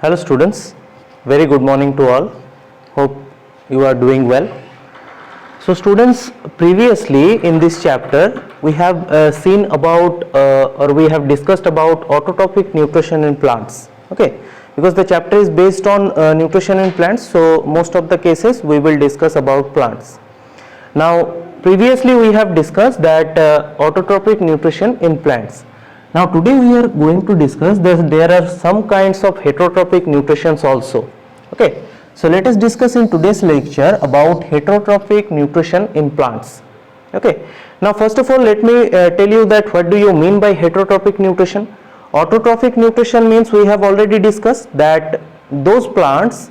Hello students, very good morning to all. Hope you are doing well. So students, previously in this chapter we have seen about or we have discussed about autotrophic nutrition in plants. Okay, because the chapter is based on nutrition in plants, so most of the cases we will discuss about plants. Now previously we have discussed that autotrophic nutrition in plants. Now today we are going to discuss that there are some kinds of heterotrophic nutritions also. Okay, so let us discuss in today's lecture about heterotrophic nutrition in plants. Okay, now first of all let me tell you that what do you mean by heterotrophic nutrition. Autotrophic nutrition means we have already discussed that those plants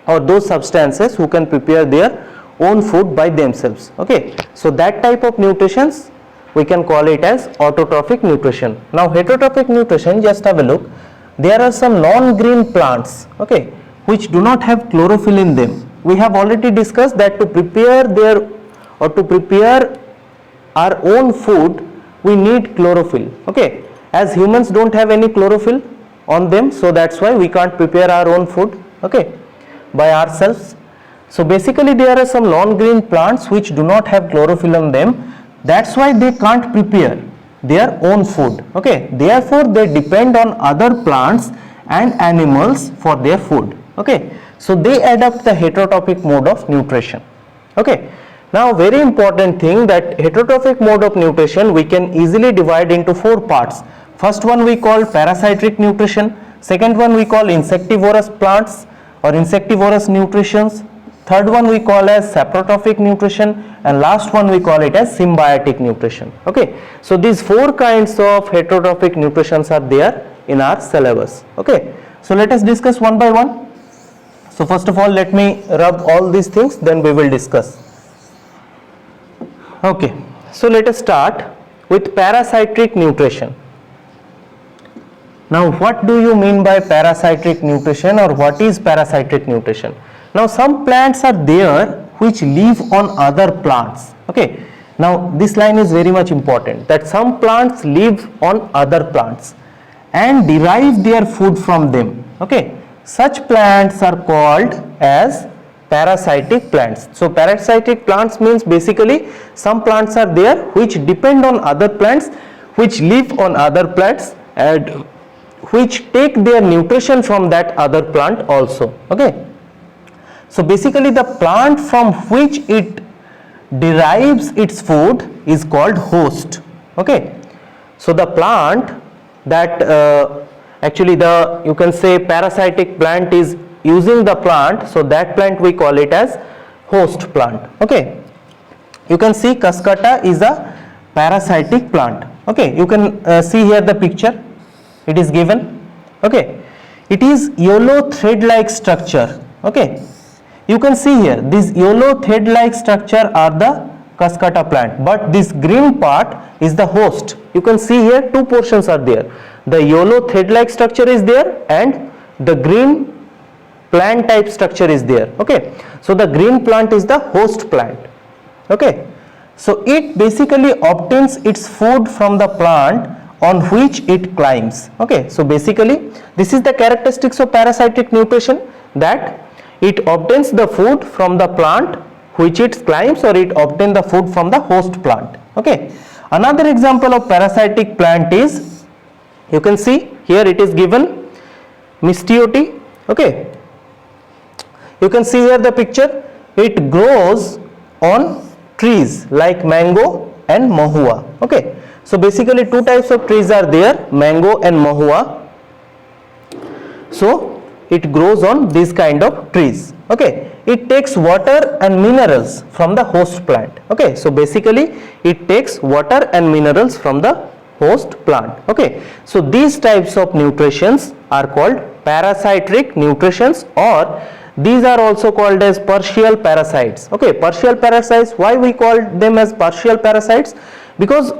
or those substances who can prepare their own food by themselves. Okay, so that type of nutritions we can call it as autotrophic nutrition. Now heterotrophic nutrition, just have a look. There are some non-green plants, okay, which do not have chlorophyll in them. We have already discussed that to prepare our own food we need chlorophyll. Okay, as humans don't have any chlorophyll on them, so that's why we can't prepare our own food, okay, by ourselves. So basically there are some non-green plants which do not have chlorophyll on them. That's why they can't prepare their own food. Okay, therefore they depend on other plants and animals for their food. Okay, so they adopt the heterotrophic mode of nutrition. Okay, now very important thing that heterotrophic mode of nutrition we can easily divide into four parts. First one we call parasitic nutrition, second one we call insectivorous plants or insectivorous nutritions, third one we call as saprotrophic nutrition, and last one we call it as symbiotic nutrition. Okay, so these four kinds of heterotrophic nutritions are there in our syllabus. Okay, so let us discuss one by one. So first of all let me rub all these things, then we will discuss. Okay, so let us start with parasitic nutrition. Now what do you mean by parasitic nutrition, or what is parasitic nutrition? Now some plants are there which live on other plants. Okay, now this line is very much important, that some plants live on other plants and derive their food from them. Okay, such plants are called as parasitic plants. So parasitic plants means basically some plants are there which depend on other plants, which live on other plants and which take their nutrition from that other plant also. Okay, so basically the plant from which it derives its food is called host. Okay, so the plant that actually the you can say parasitic plant is using the plant, so that plant we call it as host plant. Okay, you can see Cuscuta is a parasitic plant. Okay, you can see here the picture, it is given. Okay, it is yellow thread like structure. Okay, you can see here this yellow thread like structure are the Cuscuta plant, but this green part is the host. You can see here two portions are there, the yellow thread like structure is there and the green plant type structure is there. Okay, so the green plant is the host plant. Okay, so it basically obtains its food from the plant on which it climbs. Okay, so basically this is the characteristics of parasitic nutrition, that it obtains the food from the plant which it climbs, or it obtains the food from the host plant. Okay, another example of parasitic plant is, you can see here it is given Mystiote. Okay, you can see here the picture, it grows on trees like mango and mahua. Okay, so basically two types of trees are there, mango and mahua. So it grows on these kind of trees. Okay, it takes water and minerals from the host plant. Okay, so basically it takes water and minerals from the host plant. Okay, so these types of nutritions are called parasitic nutritions, or these are also called as partial parasites. Okay, partial parasites, why we call them as partial parasites? Because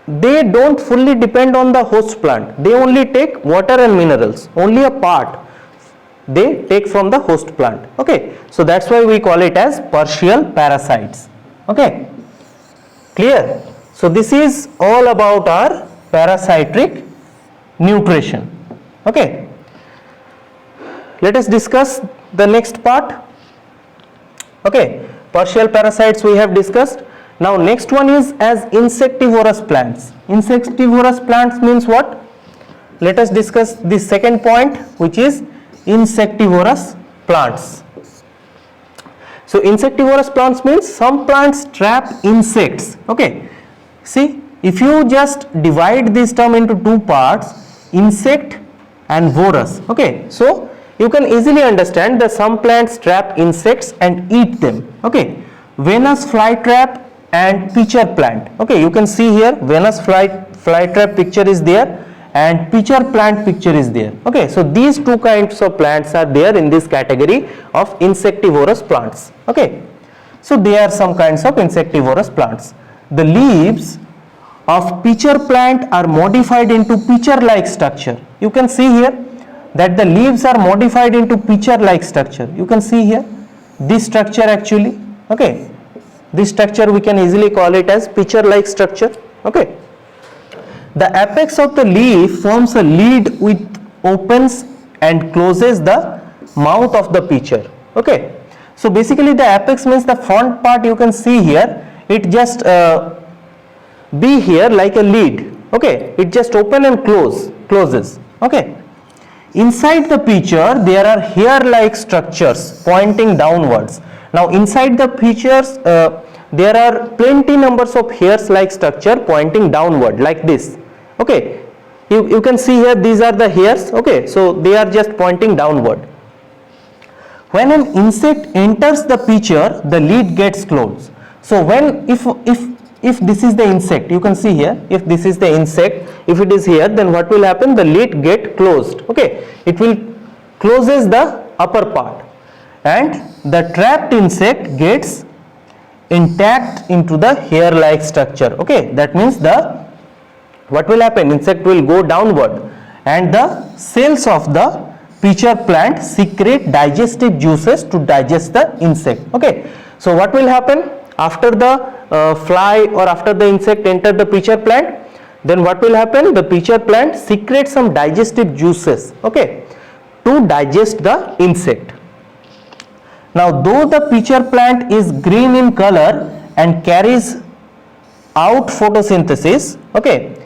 they don't fully depend on the host plant, they only take water and minerals, only a part they take from the host plant. Okay, so that's why we call it as partial parasites. Okay, clear? So this is all about our parasitic nutrition. Okay, let us discuss the next part. Okay, partial parasites we have discussed. Now next one is as insectivorous plants. Insectivorous plants means what? Let us discuss the second point, which is insectivorous plants. So insectivorous plants means some plants trap insects. Okay, see, if you just divide this term into two parts, insect and vorous. Okay, so you can easily understand that some plants trap insects and eat them. Okay, Venus flytrap and pitcher plant. Okay, you can see here Venus flytrap picture is there and pitcher plant picture is there. Okay, so these two kinds of plants are there in this category of insectivorous plants. Okay, so they are some kinds of insectivorous plants. The leaves of pitcher plant are modified into pitcher like structure. You can see here that the leaves are modified into pitcher like structure. You can see here this structure actually. Okay, this structure we can easily call it as pitcher like structure. Okay, the apex of the leaf forms a lid which opens and closes the mouth of the pitcher. Okay, so basically the apex means the front part. You can see here it just be here like a lid. Okay, it just open and closes. Okay, inside the pitcher there are hair like structures pointing downwards. Now inside the pitchers there are plenty numbers of hairs like structure pointing downward like this. Okay, you can see here these are the hairs. Okay, so they are just pointing downward. When an insect enters the pitcher, the lid gets closed. So when if this is the insect, you can see here, if this is the insect, if it is here, then what will happen? The lid get closed. Okay, it will closes the upper part and the trapped insect gets intact into the hair like structure. Okay, that means what will happen? Insect will go downward and the cells of the pitcher plant secrete digestive juices to digest the insect. Okay, so what will happen after the fly or after the insect enter the pitcher plant? Then what will happen? The pitcher plant secretes some digestive juices. Okay, to digest the insect. Now though the pitcher plant is green in color and carries out photosynthesis. Okay,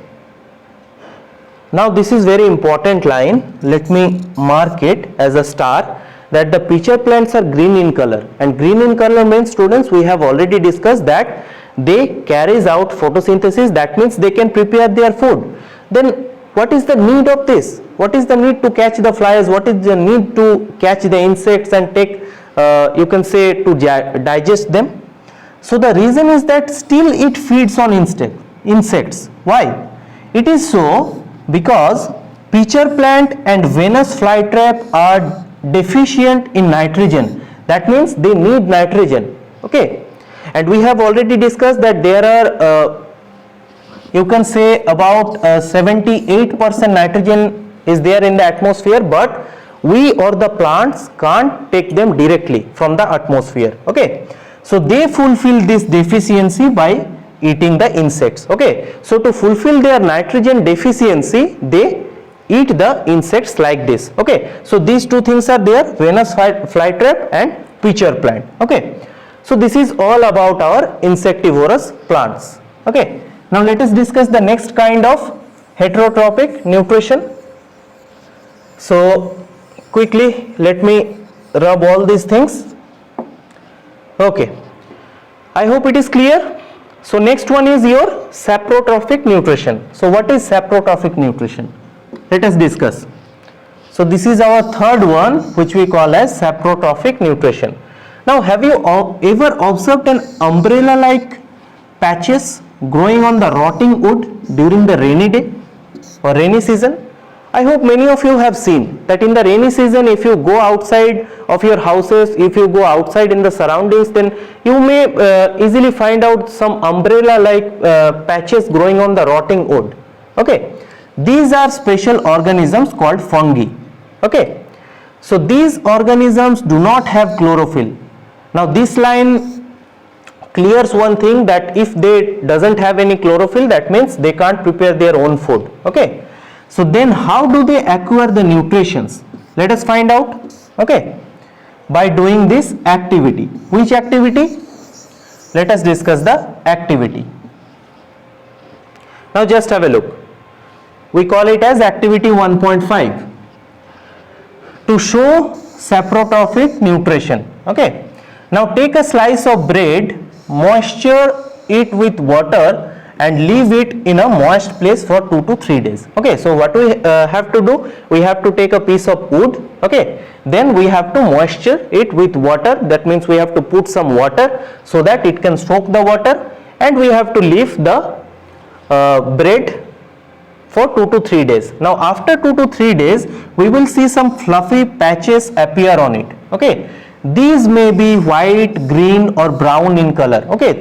now this is very important line. Let me mark it as a star, that the pitcher plants are green in color, and green in color means, students, we have already discussed that they carries out photosynthesis. That means they can prepare their food. Then what is the need of this? What is the need to catch the flies? What is the need to catch the insects and take you can say to digest them? So the reason is that still it feeds on insects. Why? It is so because pitcher plant and Venus flytrap are deficient in nitrogen. That means they need nitrogen. Okay, and we have already discussed that there are you can say about 78% nitrogen is there in the atmosphere, but we or the plants can't take them directly from the atmosphere. Okay, so they fulfill this deficiency by eating the insects. Okay, so to fulfill their nitrogen deficiency, they eat the insects like this. Okay, so these two things are there, Venus flytrap and pitcher plant. Okay, so this is all about our insectivorous plants. Okay, now let us discuss the next kind of heterotrophic nutrition. So quickly let me rub all these things. Okay, I hope it is clear. So next one is your saprotrophic nutrition. So what is saprotrophic nutrition? Let us discuss. So this is our third one, which we call as saprotrophic nutrition. Now have you ever observed an umbrella like patches growing on the rotting wood during the rainy day or rainy season? I hope many of you have seen that in the rainy season, if you go outside of your houses, if you go outside in the surroundings, then you may easily find out some umbrella like patches growing on the rotting wood. Okay, these are special organisms called fungi. Okay, so these organisms do not have chlorophyll. Now this line clears one thing, that if they doesn't have any chlorophyll, that means they can't prepare their own food. Okay, so then how do they acquire the nutrients? Let us find out. Okay, by doing this activity. Which activity? Let us discuss the activity. Now just have a look. We call it as activity 1.5 to show saprotrophic nutrition. Okay, now take a slice of bread, moisture it with water and leave it in a moist place for 2 to 3 days. Okay, so what we have to do, we have to take a piece of wood, okay, then we have to moisture it with water. That means we have to put some water so that it can soak the water, and we have to leave the bread for 2 to 3 days. Now after 2 to 3 days we will see some fluffy patches appear on it. Okay, these may be white, green or brown in color. Okay,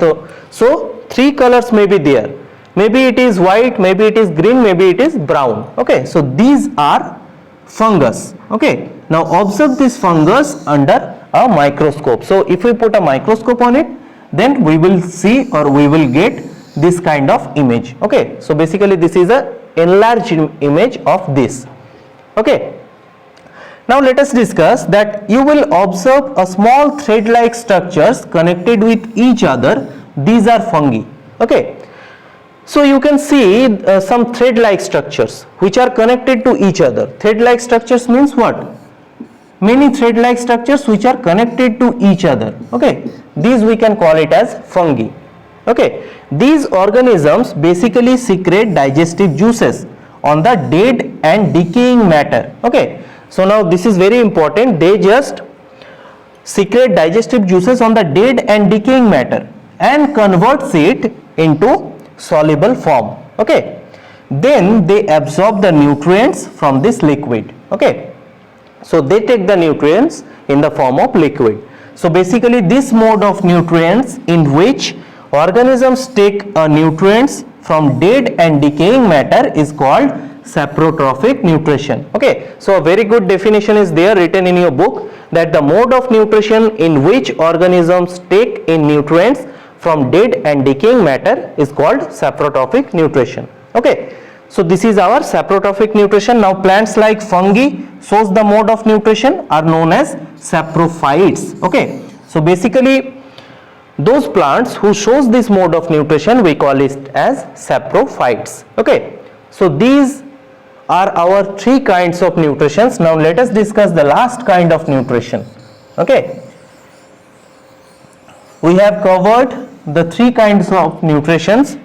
so 3 colors may be there. Maybe it is white, maybe it is green, maybe it is brown. Okay, so these are fungus. Okay, now observe this fungus under a microscope. So if we put a microscope on it, then we will see, or we will get this kind of image. Okay, so basically this is a enlarged image of this. Okay, now let us discuss that you will observe a small thread like structures connected with each other. These are fungi. Okay, so you can see some thread like structures which are connected to each other. Thread like structures means what? Many thread like structures which are connected to each other. Okay, these we can call it as fungi. Okay, these organisms basically secrete digestive juices on the dead and decaying matter. Okay, so now this is very important. They just secrete digestive juices on the dead and decaying matter and converts it into soluble form. Okay, then they absorb the nutrients from this liquid. Okay, so they take the nutrients in the form of liquid. So basically this mode of nutrients in which organisms take nutrients from dead and decaying matter is called saprotrophic nutrition. Okay, so a very good definition is there written in your book, that the mode of nutrition in which organisms take in nutrients from dead and decaying matter is called saprotrophic nutrition. Okay, so this is our saprotrophic nutrition. Now plants like fungi shows the mode of nutrition are known as saprophytes. Okay, so basically those plants who shows this mode of nutrition we call it as saprophytes. Okay, so these are our 3 kinds of nutritions. Now let us discuss the last kind of nutrition. Okay, we have covered the 3 kinds of nutritions,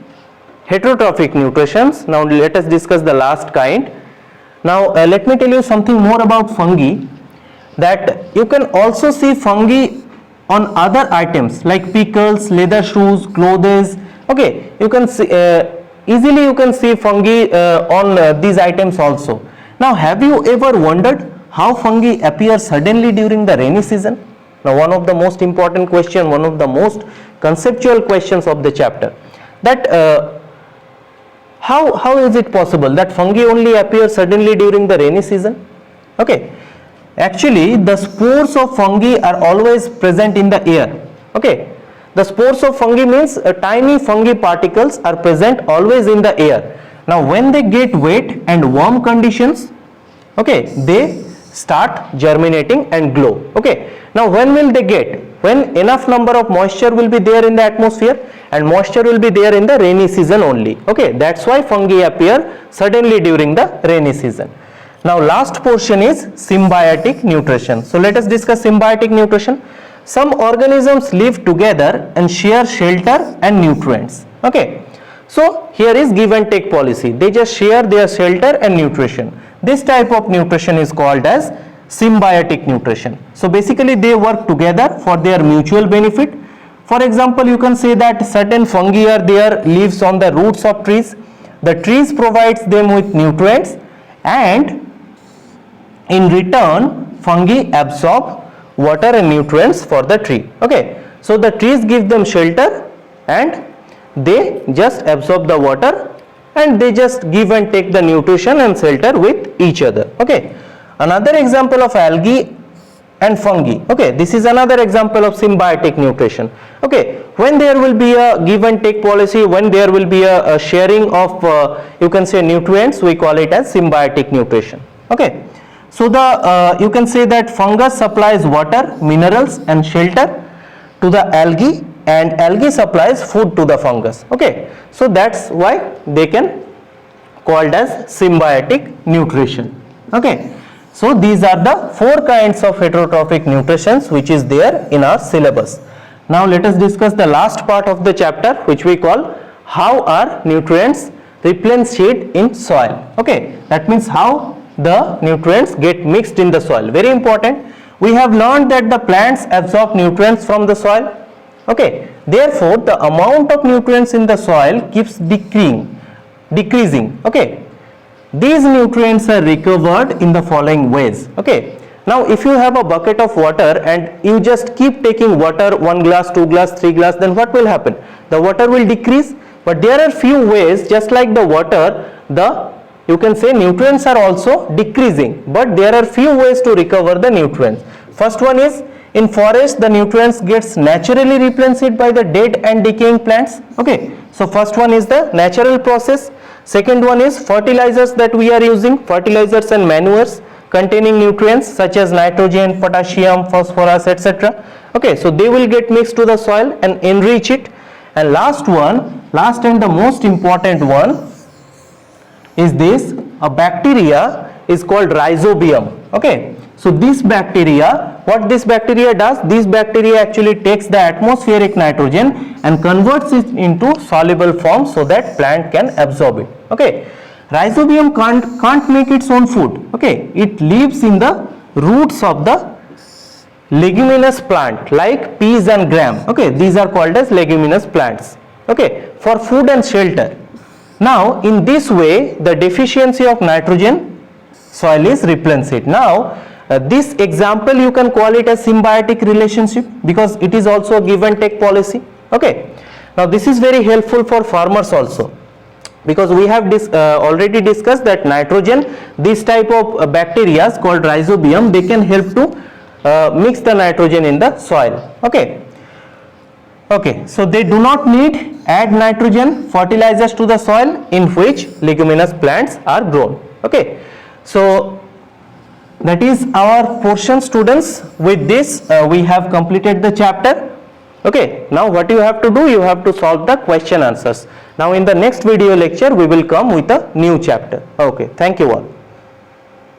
heterotrophic nutritions. Now let us discuss the last kind. Now let me tell you something more about fungi, that you can also see fungi on other items like pickles, leather shoes, clothes. Okay, you can see easily you can see fungi on these items also. Now have you ever wondered how fungi appear suddenly during the rainy season? Now one of the most important question, one of the most conceptual questions of the chapter, that how is it possible that fungi only appear suddenly during the rainy season? Okay, actually the spores of fungi are always present in the air. Okay, the spores of fungi means tiny fungi particles are present always in the air. Now when they get wet and warm conditions, okay, they start germinating and grow. Okay, now when will they get? When enough number of moisture will be there in the atmosphere, and moisture will be there in the rainy season only. Okay, that's why fungi appear suddenly during the rainy season. Now last portion is symbiotic nutrition. So let us discuss symbiotic nutrition. Some organisms live together and share shelter and nutrients. Okay, so here is give and take policy. They just share their shelter and nutrition. This type of nutrition is called as symbiotic nutrition. So basically they work together for their mutual benefit. For example, you can say that certain fungi are there, lives on the roots of trees. The trees provides them with nutrients, and in return fungi absorb water and nutrients for the tree. Okay, so the trees give them shelter and they just absorb the water, and they just give and take the nutrition and shelter with each other. Okay, another example of algae and fungi. Okay, this is another example of symbiotic nutrition. Okay, when there will be a give and take policy, when there will be a sharing of you can say nutrients, we call it as symbiotic nutrition. Okay, So you can say that fungus supplies water, minerals and shelter to the algae, and algae supplies food to the fungus. Okay, so that's why they can called as symbiotic nutrition. Okay, so these are the 4 kinds of heterotrophic nutritions which is there in our syllabus. Now let us discuss the last part of the chapter, which we call how are nutrients replenished in soil. Okay, that means how the nutrients get mixed in the soil. Very important. We have learned that the plants absorb nutrients from the soil. Okay, therefore the amount of nutrients in the soil keeps decreasing. Okay, these nutrients are recovered in the following ways. Okay, now if you have a bucket of water and you just keep taking water, 1 glass, 2 glass, 3 glass, then what will happen? The water will decrease. But there are few ways, just like the water, you can say nutrients are also decreasing, but there are few ways to recover the nutrients. First one is, in forest the nutrients gets naturally replenished by the dead and decaying plants. Okay, so first one is the natural process. Second one is fertilizers that we are using, fertilizers and manures containing nutrients such as nitrogen, potassium, phosphorus, etc. Okay, so they will get mixed to the soil and enrich it. And last and the most important one is this, a bacteria is called rhizobium. Okay, so this bacteria, what this bacteria does, this bacteria actually takes the atmospheric nitrogen and converts it into soluble form so that plant can absorb it. Okay, rhizobium can't make its own food. Okay, it lives in the roots of the leguminous plant like peas and gram. Okay, these are called as leguminous plants. Okay, for food and shelter. Now in this way the deficiency of nitrogen soil is replenished. Now this example you can call it a symbiotic relationship because it is also a give and take policy. Okay, now this is very helpful for farmers also, because we have already discussed that nitrogen, this type of bacteria called rhizobium, they can help to mix the nitrogen in the soil. Okay, so they do not need add nitrogen fertilizers to the soil in which leguminous plants are grown. Okay, so that is our portion, students. With this we have completed the chapter. Okay, now what you have to do, you have to solve the question answers. Now in the next video lecture we will come with a new chapter. Okay, thank you all.